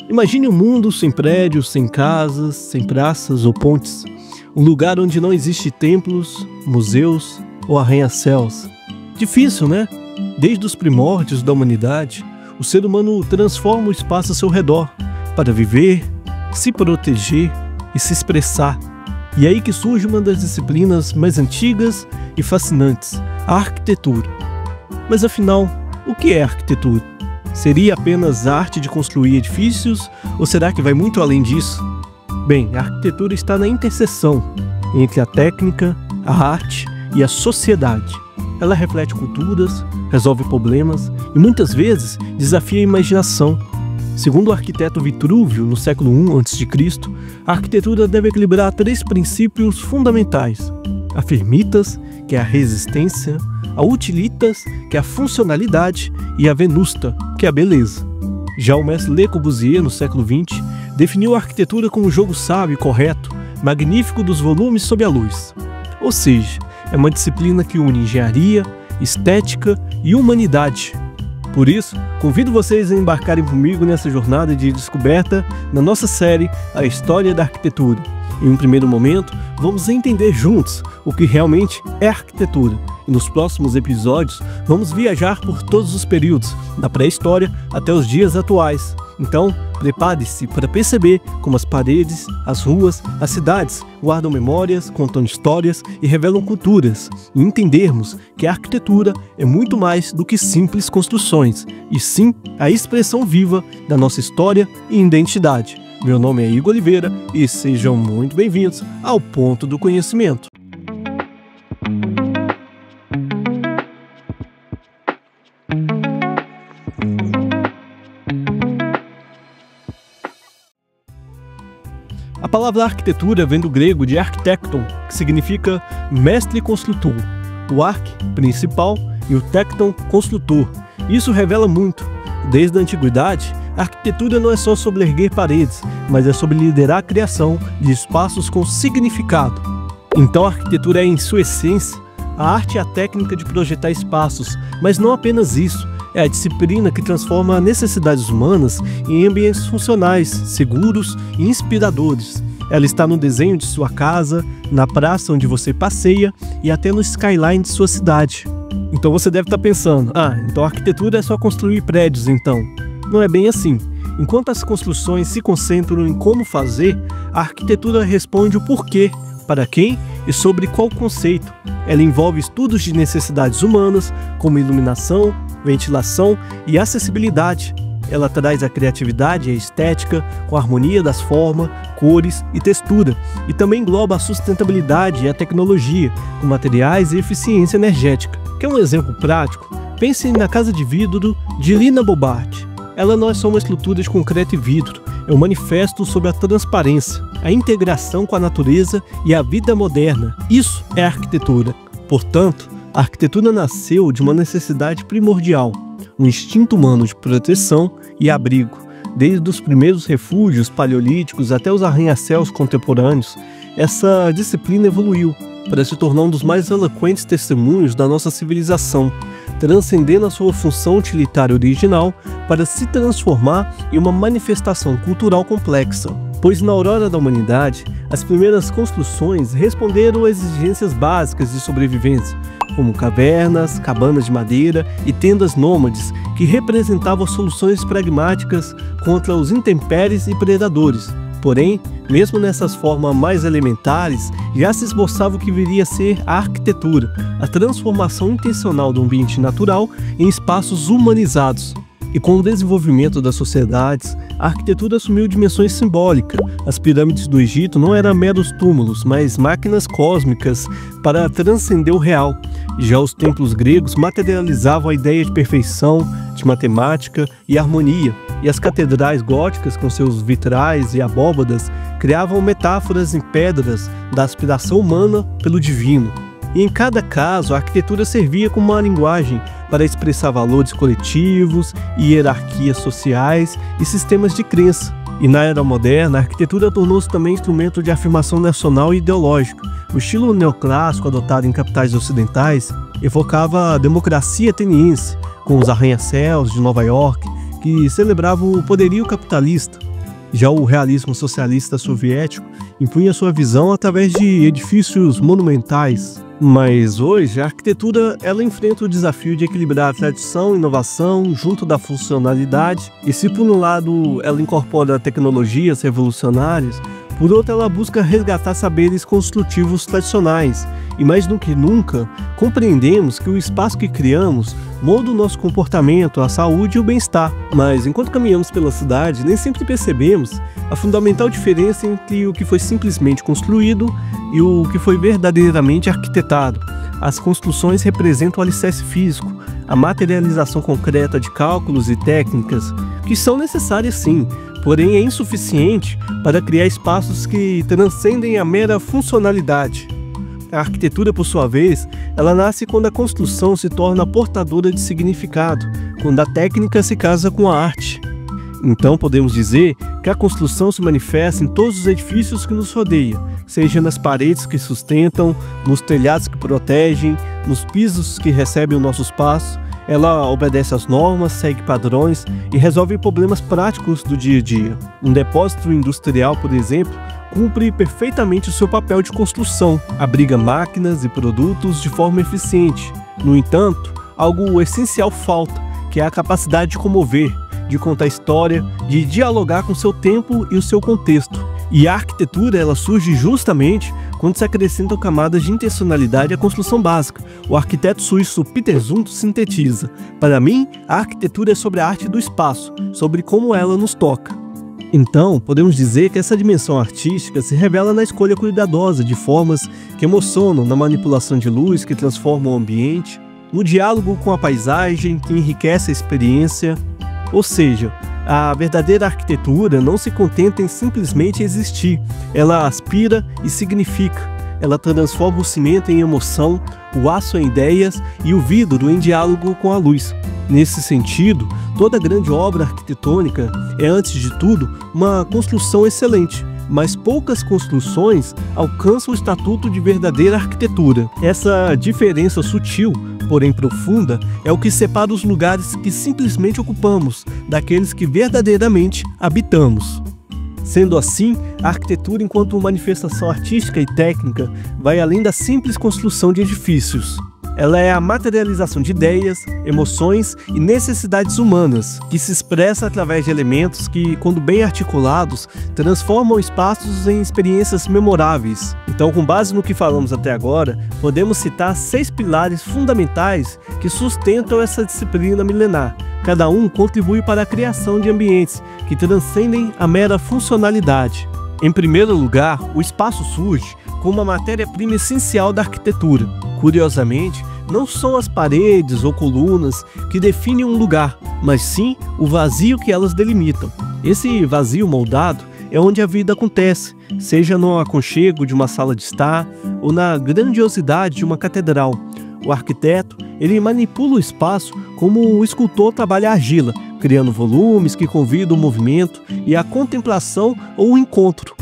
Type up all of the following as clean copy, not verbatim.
Imagine um mundo sem prédios, sem casas, sem praças ou pontes. Um lugar onde não existe templos, museus ou arranha-céus. Difícil, né? Desde os primórdios da humanidade, o ser humano transforma o espaço ao seu redor para viver, se proteger e se expressar. E é aí que surge uma das disciplinas mais antigas e fascinantes, a arquitetura. Mas afinal, o que é arquitetura? Seria apenas a arte de construir edifícios ou será que vai muito além disso? Bem, a arquitetura está na interseção entre a técnica, a arte e a sociedade. Ela reflete culturas, resolve problemas e muitas vezes desafia a imaginação. Segundo o arquiteto Vitrúvio, no século I a.C., a arquitetura deve equilibrar 3 princípios fundamentais: a firmitas, que é a resistência, a utilitas, que é a funcionalidade, e a venusta, que é a beleza. Já o mestre Le Corbusier, no século XX, definiu a arquitetura como um jogo sábio e correto, magnífico dos volumes sob a luz. Ou seja, é uma disciplina que une engenharia, estética e humanidade. Por isso, convido vocês a embarcarem comigo nessa jornada de descoberta na nossa série A História da Arquitetura. Em um primeiro momento, vamos entender juntos o que realmente é arquitetura. E nos próximos episódios, vamos viajar por todos os períodos, da pré-história até os dias atuais. Então, prepare-se para perceber como as paredes, as ruas, as cidades guardam memórias, contam histórias e revelam culturas. E entendermos que a arquitetura é muito mais do que simples construções, e sim a expressão viva da nossa história e identidade. Meu nome é Igor Oliveira e sejam muito bem-vindos ao Ponto do Conhecimento. A palavra arquitetura vem do grego de architecton, que significa mestre construtor. O arch, principal, e o tecton, construtor. Isso revela muito. Desde a antiguidade, a arquitetura não é só sobre erguer paredes, mas é sobre liderar a criação de espaços com significado. Então a arquitetura é, em sua essência, a arte e a técnica de projetar espaços, mas não apenas isso. É a disciplina que transforma necessidades humanas em ambientes funcionais, seguros e inspiradores. Ela está no desenho de sua casa, na praça onde você passeia e até no skyline de sua cidade. Então você deve estar pensando, então a arquitetura é só construir prédios então. Não é bem assim. Enquanto as construções se concentram em como fazer, a arquitetura responde o porquê, para quem e sobre qual conceito. Ela envolve estudos de necessidades humanas, como iluminação, ventilação e acessibilidade. Ela traz a criatividade e a estética com a harmonia das formas, cores e textura, e também engloba a sustentabilidade e a tecnologia, com materiais e eficiência energética. Quer um exemplo prático? Pense na casa de vidro de Lina Bobart. Ela não é só uma estrutura de concreto e vidro, é um manifesto sobre a transparência, a integração com a natureza e a vida moderna. Isso é arquitetura. Portanto, a arquitetura nasceu de uma necessidade primordial, um instinto humano de proteção e abrigo. Desde os primeiros refúgios paleolíticos até os arranha-céus contemporâneos, essa disciplina evoluiu para se tornar um dos mais eloquentes testemunhos da nossa civilização, transcendendo a sua função utilitária original para se transformar em uma manifestação cultural complexa. Pois na aurora da humanidade, as primeiras construções responderam às exigências básicas de sobrevivência, como cavernas, cabanas de madeira e tendas nômades, que representavam soluções pragmáticas contra os intempéries e predadores. Porém, mesmo nessas formas mais elementares, já se esboçava o que viria a ser a arquitetura, a transformação intencional do ambiente natural em espaços humanizados. E com o desenvolvimento das sociedades, a arquitetura assumiu dimensões simbólicas. As pirâmides do Egito não eram meros túmulos, mas máquinas cósmicas para transcender o real. Já os templos gregos materializavam a ideia de perfeição, de matemática e harmonia. E as catedrais góticas, com seus vitrais e abóbadas, criavam metáforas em pedras da aspiração humana pelo divino. E em cada caso, a arquitetura servia como uma linguagem para expressar valores coletivos, hierarquias sociais e sistemas de crença. E na era moderna, a arquitetura tornou-se também instrumento de afirmação nacional e ideológica. O estilo neoclássico adotado em capitais ocidentais evocava a democracia ateniense, com os arranha-céus de Nova York, que celebravam o poderio capitalista. Já o realismo socialista soviético impunha sua visão através de edifícios monumentais. Mas hoje a arquitetura ela enfrenta o desafio de equilibrar a tradição e inovação junto da funcionalidade, e se por um lado ela incorpora tecnologias revolucionárias, por outro ela busca resgatar saberes construtivos tradicionais, e mais do que nunca compreendemos que o espaço que criamos molda o nosso comportamento, a saúde e o bem-estar. Mas enquanto caminhamos pela cidade, nem sempre percebemos a fundamental diferença entre o que foi simplesmente construído e o que foi verdadeiramente arquitetado. As construções representam o alicerce físico, a materialização concreta de cálculos e técnicas, que são necessárias sim, porém é insuficiente para criar espaços que transcendem a mera funcionalidade. A arquitetura, por sua vez, ela nasce quando a construção se torna portadora de significado, quando a técnica se casa com a arte. Então podemos dizer que a construção se manifesta em todos os edifícios que nos rodeiam, seja nas paredes que sustentam, nos telhados que protegem, nos pisos que recebem o nosso espaço. Ela obedece às normas, segue padrões e resolve problemas práticos do dia a dia. Um depósito industrial, por exemplo, cumpre perfeitamente o seu papel de construção, abriga máquinas e produtos de forma eficiente. No entanto, algo essencial falta, que é a capacidade de comover, de contar história, de dialogar com seu tempo e o seu contexto. E a arquitetura ela surge justamente quando se acrescentam camadas de intencionalidade à construção básica. O arquiteto suíço Peter Zumthor sintetiza: para mim, a arquitetura é sobre a arte do espaço, sobre como ela nos toca. Então, podemos dizer que essa dimensão artística se revela na escolha cuidadosa de formas que emocionam, na manipulação de luz que transforma o ambiente, no diálogo com a paisagem que enriquece a experiência. Ou seja, a verdadeira arquitetura não se contenta em simplesmente existir, ela aspira e significa. Ela transforma o cimento em emoção, o aço em ideias e o vidro em diálogo com a luz. Nesse sentido, toda grande obra arquitetônica é, antes de tudo, uma construção excelente, mas poucas construções alcançam o estatuto de verdadeira arquitetura. Essa diferença sutil, porém profunda, é o que separa os lugares que simplesmente ocupamos daqueles que verdadeiramente habitamos. Sendo assim, a arquitetura, enquanto manifestação artística e técnica, vai além da simples construção de edifícios. Ela é a materialização de ideias, emoções e necessidades humanas, que se expressa através de elementos que, quando bem articulados, transformam espaços em experiências memoráveis. Então, com base no que falamos até agora, podemos citar 6 pilares fundamentais que sustentam essa disciplina milenar. Cada um contribui para a criação de ambientes que transcendem a mera funcionalidade. Em primeiro lugar, o espaço surge como a matéria-prima essencial da arquitetura. Curiosamente, não são as paredes ou colunas que definem um lugar, mas sim o vazio que elas delimitam. Esse vazio moldado é onde a vida acontece, seja no aconchego de uma sala de estar ou na grandiosidade de uma catedral. O arquiteto, ele manipula o espaço como o escultor trabalha a argila, criando volumes que convidam o movimento e a contemplação ou o encontro.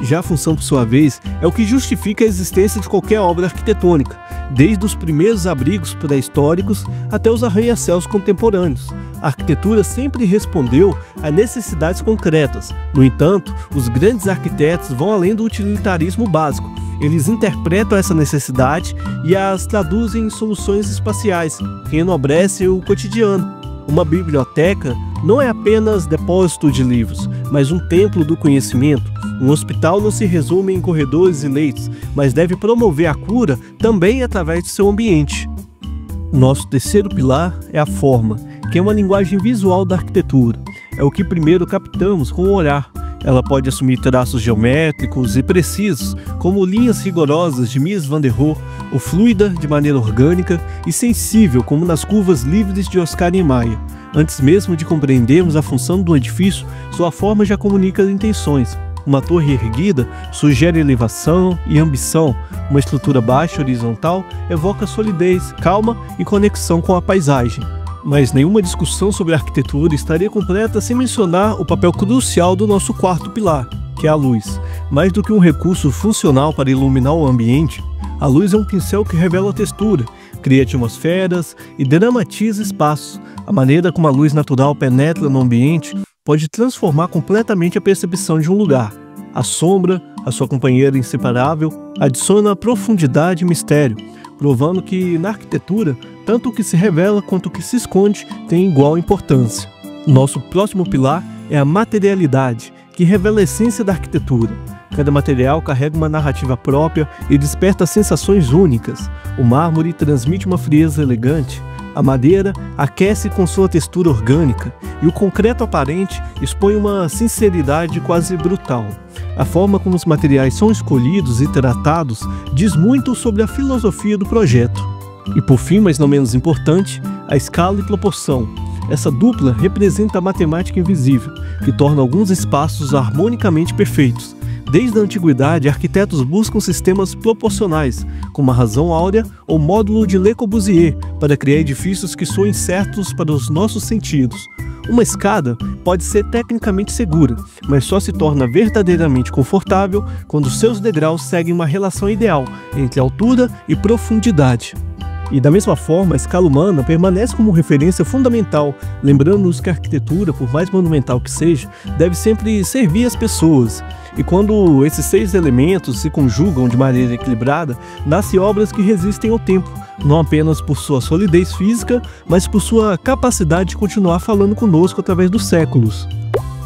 Já a função, por sua vez, é o que justifica a existência de qualquer obra arquitetônica, desde os primeiros abrigos pré-históricos até os arranha-céus contemporâneos. A arquitetura sempre respondeu a necessidades concretas. No entanto, os grandes arquitetos vão além do utilitarismo básico. Eles interpretam essa necessidade e as traduzem em soluções espaciais, que enobrecem o cotidiano. Uma biblioteca não é apenas depósito de livros, mas um templo do conhecimento. Um hospital não se resume em corredores e leitos, mas deve promover a cura também através de seu ambiente. Nosso terceiro pilar é a forma, que é uma linguagem visual da arquitetura. É o que primeiro captamos com o olhar. Ela pode assumir traços geométricos e precisos, como linhas rigorosas de Mies van der Rohe, ou fluida de maneira orgânica e sensível, como nas curvas livres de Oscar Niemeyer. Antes mesmo de compreendermos a função do edifício, sua forma já comunica intenções. Uma torre erguida sugere elevação e ambição. Uma estrutura baixa horizontal evoca solidez, calma e conexão com a paisagem. Mas nenhuma discussão sobre arquitetura estaria completa sem mencionar o papel crucial do nosso quarto pilar, que é a luz. Mais do que um recurso funcional para iluminar o ambiente, a luz é um pincel que revela a textura, cria atmosferas e dramatiza espaços. A maneira como a luz natural penetra no ambiente pode transformar completamente a percepção de um lugar. A sombra, a sua companheira inseparável, adiciona profundidade e mistério, provando que na arquitetura, tanto o que se revela quanto o que se esconde tem igual importância. Nosso próximo pilar é a materialidade, que revela a essência da arquitetura. Cada material carrega uma narrativa própria e desperta sensações únicas. O mármore transmite uma frieza elegante, a madeira aquece com sua textura orgânica e o concreto aparente expõe uma sinceridade quase brutal. A forma como os materiais são escolhidos e tratados diz muito sobre a filosofia do projeto. E por fim, mas não menos importante, a escala e proporção. Essa dupla representa a matemática invisível, que torna alguns espaços harmonicamente perfeitos. Desde a antiguidade, arquitetos buscam sistemas proporcionais, como a razão áurea ou módulo de Le Corbusier, para criar edifícios que soem certos para os nossos sentidos. Uma escada pode ser tecnicamente segura, mas só se torna verdadeiramente confortável quando seus degraus seguem uma relação ideal entre altura e profundidade. E da mesma forma, a escala humana permanece como referência fundamental, lembrando-nos que a arquitetura, por mais monumental que seja, deve sempre servir as pessoas. E quando esses 6 elementos se conjugam de maneira equilibrada, nascem obras que resistem ao tempo, não apenas por sua solidez física, mas por sua capacidade de continuar falando conosco através dos séculos.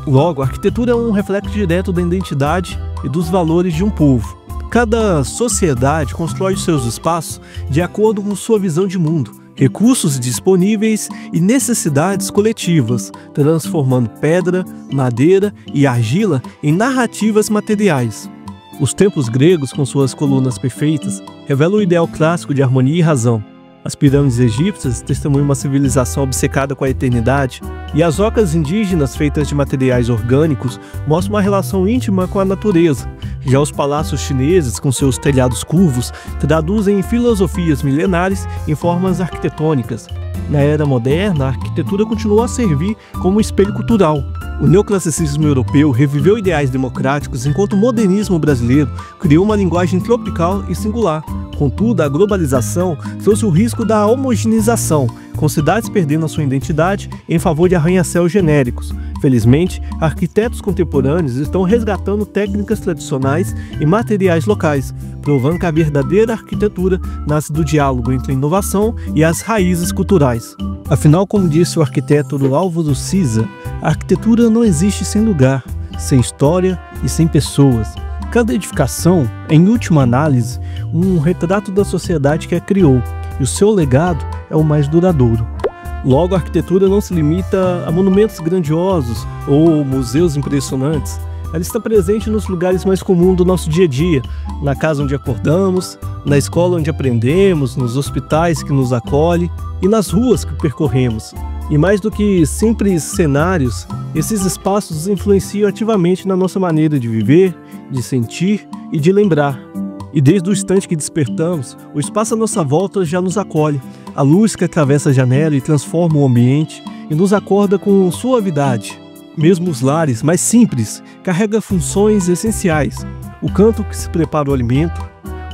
Logo, a arquitetura é um reflexo direto da identidade e dos valores de um povo. Cada sociedade constrói seus espaços de acordo com sua visão de mundo, recursos disponíveis e necessidades coletivas, transformando pedra, madeira e argila em narrativas materiais. Os templos gregos, com suas colunas perfeitas, revelam o ideal clássico de harmonia e razão. As pirâmides egípcias testemunham uma civilização obcecada com a eternidade, e as ocas indígenas feitas de materiais orgânicos mostram uma relação íntima com a natureza. Já os palácios chineses, com seus telhados curvos, traduzem filosofias milenares em formas arquitetônicas. Na era moderna, a arquitetura continua a servir como espelho cultural. O neoclassicismo europeu reviveu ideais democráticos, enquanto o modernismo brasileiro criou uma linguagem tropical e singular. Contudo, a globalização trouxe o risco da homogeneização, com cidades perdendo a sua identidade em favor de arranha-céus genéricos. Felizmente, arquitetos contemporâneos estão resgatando técnicas tradicionais e materiais locais, provando que a verdadeira arquitetura nasce do diálogo entre a inovação e as raízes culturais. Afinal, como disse o arquiteto Álvaro Siza, a arquitetura não existe sem lugar, sem história e sem pessoas. Cada edificação é, em última análise, um retrato da sociedade que a criou, e o seu legado é o mais duradouro. Logo, a arquitetura não se limita a monumentos grandiosos ou museus impressionantes. Ela está presente nos lugares mais comuns do nosso dia a dia, na casa onde acordamos, na escola onde aprendemos, nos hospitais que nos acolhem e nas ruas que percorremos. E mais do que simples cenários, esses espaços influenciam ativamente na nossa maneira de viver, de sentir e de lembrar. E desde o instante que despertamos, o espaço à nossa volta já nos acolhe. A luz que atravessa a janela e transforma o ambiente e nos acorda com suavidade. Mesmo os lares mais simples carregam funções essenciais. O canto que se prepara o alimento,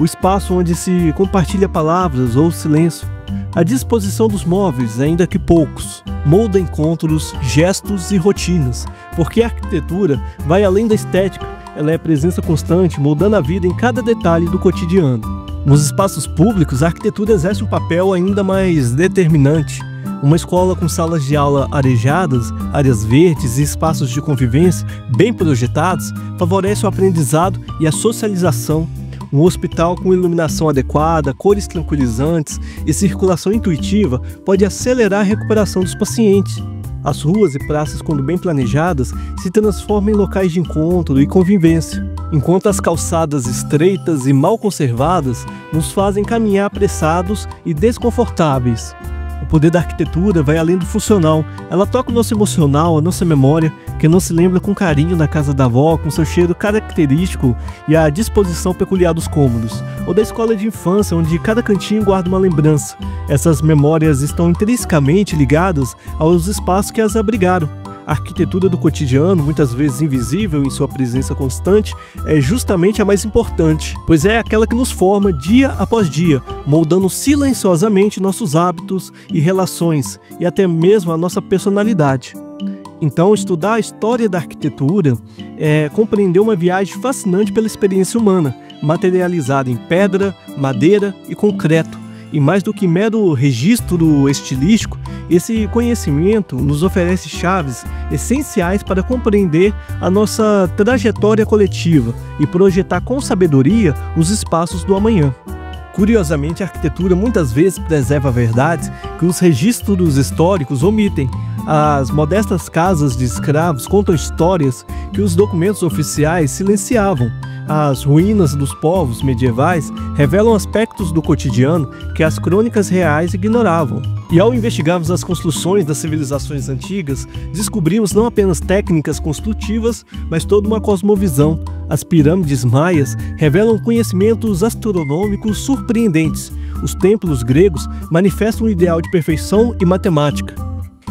o espaço onde se compartilha palavras ou silêncio, a disposição dos móveis, ainda que poucos, molda encontros, gestos e rotinas, porque a arquitetura vai além da estética. Ela é presença constante, moldando a vida em cada detalhe do cotidiano. Nos espaços públicos, a arquitetura exerce um papel ainda mais determinante. Uma escola com salas de aula arejadas, áreas verdes e espaços de convivência bem projetados favorece o aprendizado e a socialização. Um hospital com iluminação adequada, cores tranquilizantes e circulação intuitiva pode acelerar a recuperação dos pacientes. As ruas e praças, quando bem planejadas, se transformam em locais de encontro e convivência, enquanto as calçadas estreitas e mal conservadas nos fazem caminhar apressados e desconfortáveis. O poder da arquitetura vai além do funcional. Ela toca o nosso emocional, a nossa memória, que não se lembra com carinho da casa da avó, com seu cheiro característico e a disposição peculiar dos cômodos, ou da escola de infância, onde cada cantinho guarda uma lembrança. Essas memórias estão intrinsecamente ligadas aos espaços que as abrigaram. A arquitetura do cotidiano, muitas vezes invisível em sua presença constante, é justamente a mais importante, pois é aquela que nos forma dia após dia, moldando silenciosamente nossos hábitos e relações, e até mesmo a nossa personalidade. Então, estudar a história da arquitetura é compreender uma viagem fascinante pela experiência humana, materializada em pedra, madeira e concreto. E mais do que mero registro estilístico, esse conhecimento nos oferece chaves essenciais para compreender a nossa trajetória coletiva e projetar com sabedoria os espaços do amanhã. Curiosamente, a arquitetura muitas vezes preserva verdades que os registros históricos omitem. As modestas casas de escravos contam histórias que os documentos oficiais silenciavam. As ruínas dos povos medievais revelam aspectos do cotidiano que as crônicas reais ignoravam. E ao investigarmos as construções das civilizações antigas, descobrimos não apenas técnicas construtivas, mas toda uma cosmovisão. As pirâmides maias revelam conhecimentos astronômicos surpreendentes. Os templos gregos manifestam um ideal de perfeição e matemática.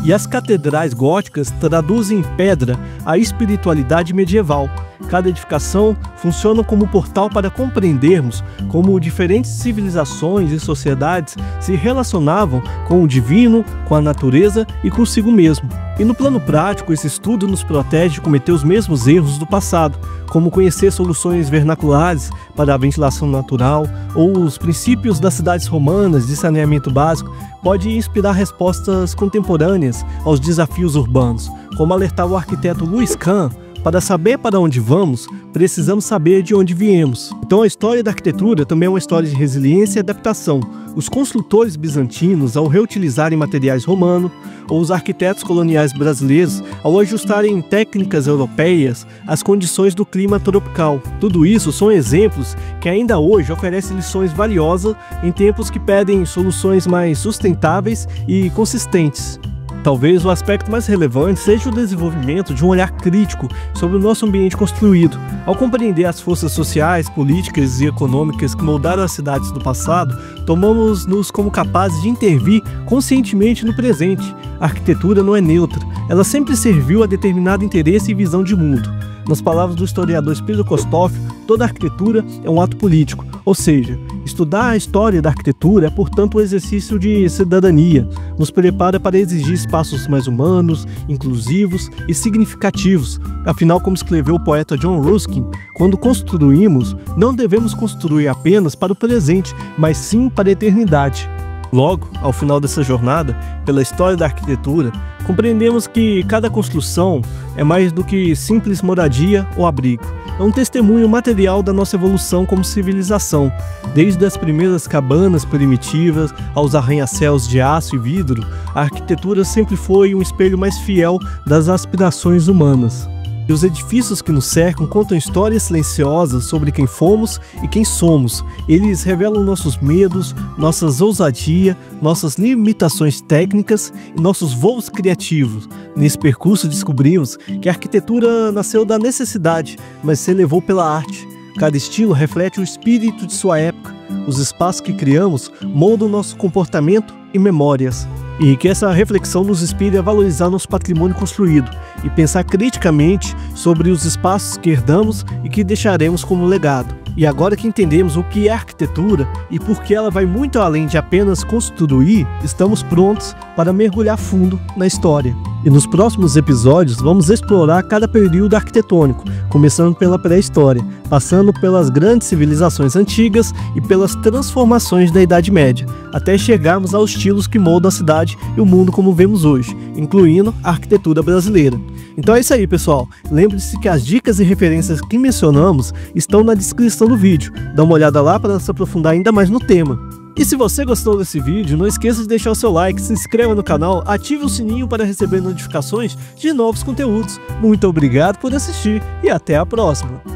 E as catedrais góticas traduzem em pedra a espiritualidade medieval. Cada edificação funciona como portal para compreendermos como diferentes civilizações e sociedades se relacionavam com o divino, com a natureza e consigo mesmo. E no plano prático, esse estudo nos protege de cometer os mesmos erros do passado, como conhecer soluções vernaculares para a ventilação natural ou os princípios das cidades romanas de saneamento básico pode inspirar respostas contemporâneas aos desafios urbanos, como alertar o arquiteto Louis Kahn. Para saber para onde vamos, precisamos saber de onde viemos. Então a história da arquitetura também é uma história de resiliência e adaptação. Os construtores bizantinos, ao reutilizarem materiais romanos, ou os arquitetos coloniais brasileiros, ao ajustarem técnicas europeias às condições do clima tropical. Tudo isso são exemplos que ainda hoje oferecem lições valiosas em tempos que pedem soluções mais sustentáveis e consistentes. Talvez o aspecto mais relevante seja o desenvolvimento de um olhar crítico sobre o nosso ambiente construído. Ao compreender as forças sociais, políticas e econômicas que moldaram as cidades do passado, tomamos-nos como capazes de intervir conscientemente no presente. A arquitetura não é neutra, ela sempre serviu a determinado interesse e visão de mundo. Nas palavras do historiador Spiro Kostoff, toda arquitetura é um ato político, ou seja, estudar a história da arquitetura é, portanto, um exercício de cidadania, nos prepara para exigir espaços mais humanos, inclusivos e significativos. Afinal, como escreveu o poeta John Ruskin, quando construímos, não devemos construir apenas para o presente, mas sim para a eternidade. Logo, ao final dessa jornada, pela história da arquitetura, compreendemos que cada construção é mais do que simples moradia ou abrigo. É um testemunho material da nossa evolução como civilização. Desde as primeiras cabanas primitivas aos arranha-céus de aço e vidro, a arquitetura sempre foi um espelho mais fiel das aspirações humanas. E os edifícios que nos cercam contam histórias silenciosas sobre quem fomos e quem somos. Eles revelam nossos medos, nossas ousadias, nossas limitações técnicas e nossos voos criativos. Nesse percurso descobrimos que a arquitetura nasceu da necessidade, mas se elevou pela arte. Cada estilo reflete o espírito de sua época. Os espaços que criamos moldam nosso comportamento e memórias. E que essa reflexão nos inspire a valorizar nosso patrimônio construído e pensar criticamente sobre os espaços que herdamos e que deixaremos como legado. E agora que entendemos o que é arquitetura e por que ela vai muito além de apenas construir, estamos prontos para mergulhar fundo na história. E nos próximos episódios vamos explorar cada período arquitetônico, começando pela pré-história, passando pelas grandes civilizações antigas e pelas transformações da Idade Média, até chegarmos aos estilos que moldam a cidade e o mundo como vemos hoje, incluindo a arquitetura brasileira. Então é isso aí, pessoal. Lembre-se que as dicas e referências que mencionamos estão na descrição do vídeo. Dá uma olhada lá para se aprofundar ainda mais no tema. E se você gostou desse vídeo, não esqueça de deixar o seu like, se inscreva no canal, ative o sininho para receber notificações de novos conteúdos. Muito obrigado por assistir e até a próxima!